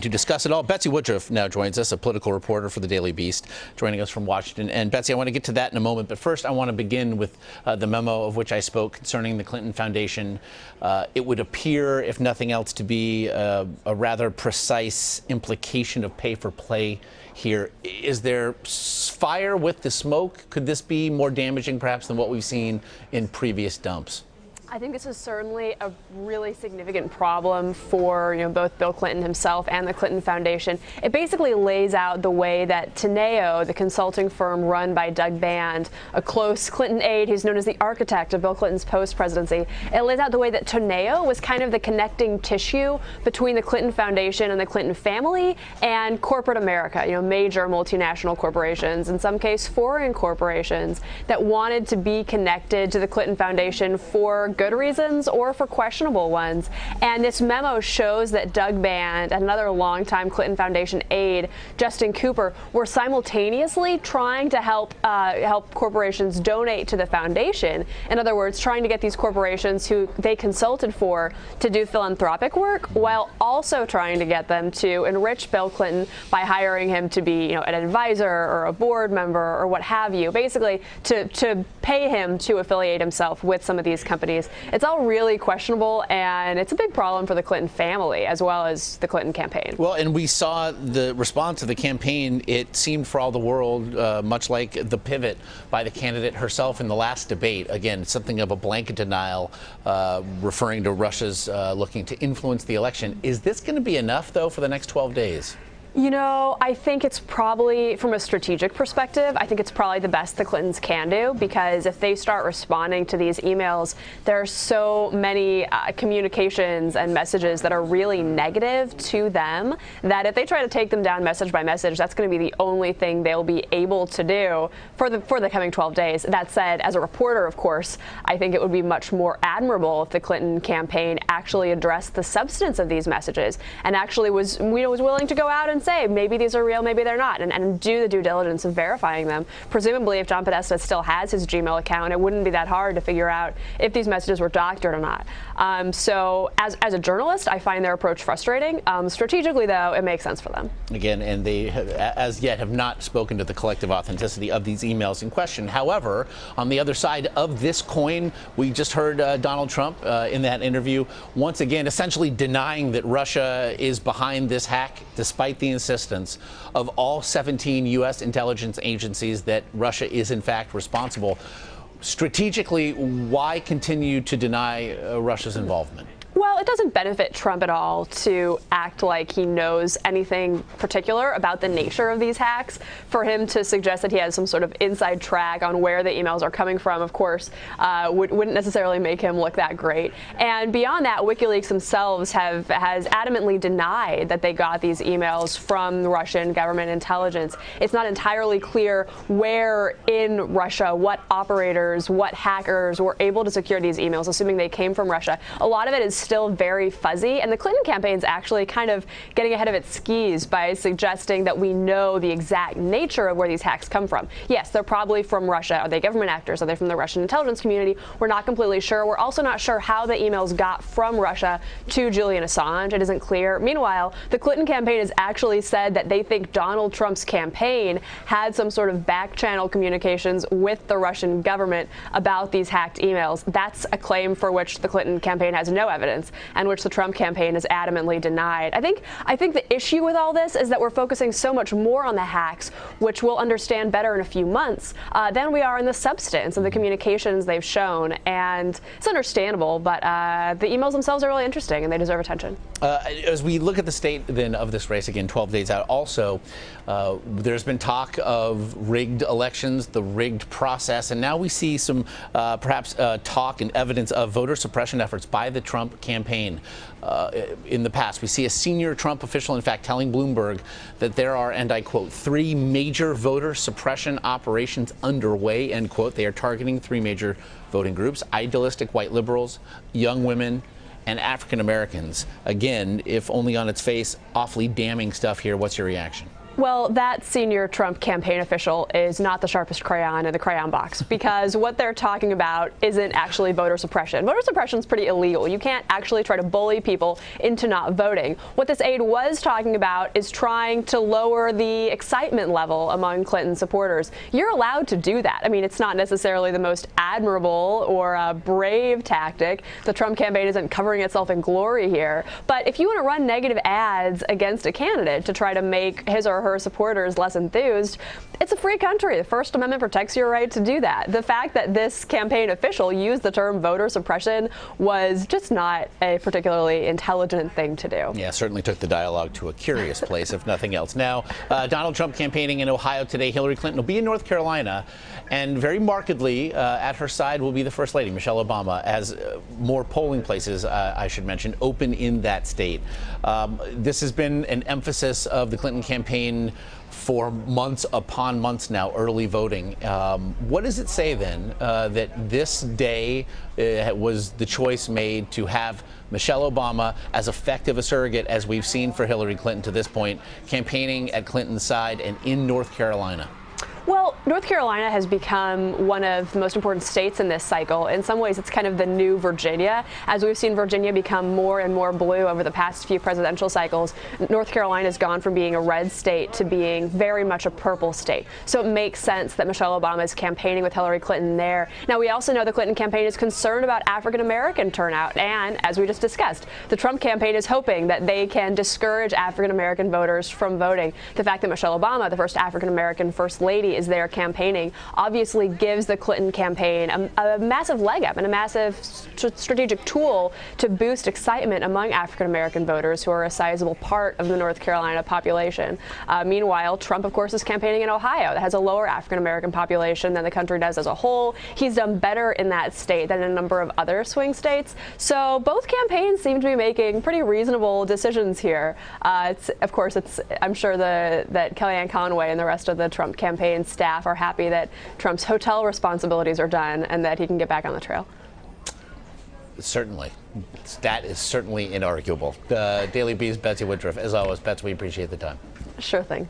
To discuss it all, Betsy Woodruff now joins us, a political reporter for the Daily Beast, joining us from Washington. And Betsy, I want to get to that in a moment, but first I want to begin with the memo of which I spoke concerning the Clinton Foundation. It would appear, if nothing else, to be a rather precise implication of pay for play here. Is there fire with the smoke? Could this be more damaging perhaps than what we've seen in previous dumps? I think this is certainly a really significant problem for both Bill Clinton himself and the Clinton Foundation. It basically lays out the way that Teneo, the consulting firm run by Doug Band, a close Clinton aide who's known as the architect of Bill Clinton's post-presidency, it lays out the way that Teneo was kind of the connecting tissue between the Clinton Foundation and the Clinton family and corporate America, major multinational corporations, in some case foreign corporations, that wanted to be connected to the Clinton Foundation for good reasons or for questionable ones. And this memo shows that Doug Band and another longtime Clinton Foundation aide, Justin Cooper, were simultaneously trying to help corporations donate to the foundation. In other words, trying to get these corporations who they consulted for to do philanthropic work, while also trying to get them to enrich Bill Clinton by hiring him to be, an advisor or a board member or what have you, basically to pay him to affiliate himself with some of these companies. It's all really questionable, and it's a big problem for the Clinton family as well as the Clinton campaign. Well, and we saw the response of the campaign. It seemed for all the world much like the pivot by the candidate herself in the last debate. Again, something of a blanket denial, referring to Russia's looking to influence the election. Is this going to be enough, though, for the next 12 days? I think it's probably, from a strategic perspective, I think it's probably the best the Clintons can do, because if they start responding to these emails, there are so many communications and messages that are really negative to them that if they try to take them down message by message, that's going to be the only thing they'll be able to do for the coming 12 days. That said, as a reporter, of course, I think it would be much more admirable if the Clinton campaign actually addressed the substance of these messages and actually was willing to go out and say maybe these are real, maybe they're not, and do the due diligence of verifying them. Presumably, if John Podesta still has his Gmail account, it wouldn't be that hard to figure out if these messages were doctored or not. So as a journalist, I find their approach frustrating. Strategically, though, it makes sense for them. Again, and they as yet have not spoken to the collective authenticity of these emails in question. However, on the other side of this coin, we just heard Donald Trump in that interview once again essentially denying that Russia is behind this hack, despite the insistence of all 17 U.S. intelligence agencies that Russia is in fact responsible. Strategically, why continue to deny Russia's involvement? Well, it doesn't benefit Trump at all to act like he knows anything particular about the nature of these hacks. For him to suggest that he has some sort of inside track on where the emails are coming from, of course, wouldn't necessarily make him look that great. And beyond that, WikiLeaks themselves has adamantly denied that they got these emails from the Russian government intelligence. It's not entirely clear where in Russia, what operators, what hackers were able to secure these emails, assuming they came from Russia. A lot of it is still very fuzzy, and the Clinton campaign's actually kind of getting ahead of its skis by suggesting that we know the exact nature of where these hacks come from. Yes, they're probably from Russia. Are they government actors? Are they from the Russian intelligence community? We're not completely sure. We're also not sure how the emails got from Russia to Julian Assange. It isn't clear. Meanwhile, the Clinton campaign has actually said that they think Donald Trump's campaign had some sort of back-channel communications with the Russian government about these hacked emails. That's a claim for which the Clinton campaign has no evidence, and which the Trump campaign has adamantly denied. I think the issue with all this is that we're focusing so much more on the hacks, which we'll understand better in a few months, than we are in the substance of the communications they've shown. And it's understandable, but the emails themselves are really interesting, and they deserve attention. As we look at the state then of this race, again, 12 days out, also, there's been talk of rigged elections, the rigged process, and now we see some perhaps talk and evidence of voter suppression efforts by the Trump campaign. In the past, we see a senior Trump official, in fact, telling Bloomberg that there are, and I quote, 3 major voter suppression operations underway, end quote. They are targeting 3 major voting groups: idealistic white liberals, young women, and African Americans. Again, if only on its face, awfully damning stuff here. What's your reaction? Well, that senior Trump campaign official is not the sharpest crayon in the crayon box, because what they're talking about isn't actually voter suppression. Voter suppression is pretty illegal. You can't actually try to bully people into not voting. What this aide was talking about is trying to lower the excitement level among Clinton supporters. You're allowed to do that. I mean, it's not necessarily the most admirable or brave tactic. The Trump campaign isn't covering itself in glory here. But if you want to run negative ads against a candidate to try to make his or her supporters less enthused, it's a free country. The First Amendment protects your right to do that. The fact that this campaign official used the term voter suppression was just not a particularly intelligent thing to do. Yeah, certainly took the dialogue to a curious place, if nothing else. Now, Donald Trump campaigning in Ohio today. Hillary Clinton will be in North Carolina, and very markedly at her side will be the First Lady, Michelle Obama, as more polling places, I should mention, open in that state. This has been an emphasis of the Clinton campaign for months upon months now, early voting. What does it say then that this day was the choice made to have Michelle Obama as effective a surrogate as we've seen for Hillary Clinton to this point, campaigning at Clinton's side and in North Carolina? Well, North Carolina has become one of the most important states in this cycle. In some ways, it's kind of the new Virginia. As we've seen Virginia become more and more blue over the past few presidential cycles, North Carolina has gone from being a red state to being very much a purple state. So it makes sense that Michelle Obama is campaigning with Hillary Clinton there. Now, we also know the Clinton campaign is concerned about African-American turnout. And as we just discussed, the Trump campaign is hoping that they can discourage African-American voters from voting. The fact that Michelle Obama, the first African-American First Lady, is there campaigning obviously gives the Clinton campaign a massive leg up and a massive strategic tool to boost excitement among African-American voters, who are a sizable part of the North Carolina population. Meanwhile, Trump, of course, is campaigning in Ohio, that has a lower African-American population than the country does as a whole. He's done better in that state than in a number of other swing states. So both campaigns seem to be making pretty reasonable decisions here. I'm sure that Kellyanne Conway and the rest of the Trump campaign staff are happy that Trump's hotel responsibilities are done and that he can get back on the trail. Certainly. That is certainly inarguable. Daily Beast, Betsy Woodruff. As always, Betsy, we appreciate the time. Sure thing.